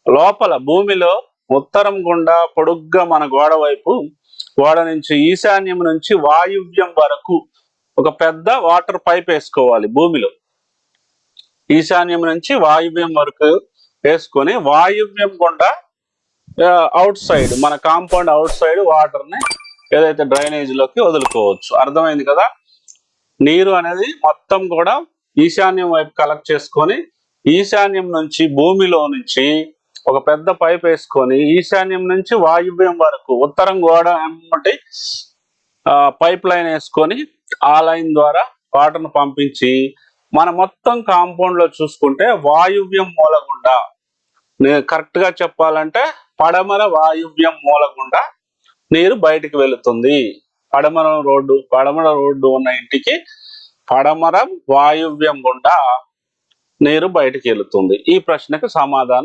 లోపల భూమిలో ఉత్తరం గుండా పొడుగ్గా మన గోడ నుంచి ఈశాన్యం నుంచి వాయువ్యం వరకు ఒక పెద్ద వాటర్ పైప్ వేసుకోవాలి భూమిలో. ఈశాన్యం నుంచి వాయువ్యం వరకు వేసుకొని వాయువ్యం గుండా అవుట్ సైడ్ మన కాంపౌండ్ అవుట్ సైడ్ వాటర్ ని ఏదైతే డ్రైనేజ్ లోకి వదులుకోవచ్చు. అర్థమైంది కదా? నీరు అనేది మొత్తం కూడా ఈశాన్యం వైపు కలెక్ట్ చేసుకొని ఈశాన్యం నుంచి భూమిలో నుంచి ఒక పెద్ద పైప్ వేసుకొని ఈశాన్యం నుంచి వాయువ్యం వరకు ఉత్తరం గోడ అమ్మటి పైప్ లైన్ వేసుకొని ఆ లైన్ ద్వారా వాటర్ను పంపించి మన మొత్తం కాంపౌండ్ లో చూసుకుంటే వాయువ్యం మూల గుండా, కరెక్ట్ గా చెప్పాలంటే పడమర వాయువ్యం మూల గుండా నీరు బయటికి వెళుతుంది. పడమర రోడ్డు ఉన్న ఇంటికి పడమర వాయువ్యం గుండా నీరు బయటికి వెళుతుంది. ఈ ప్రశ్నకు సమాధానం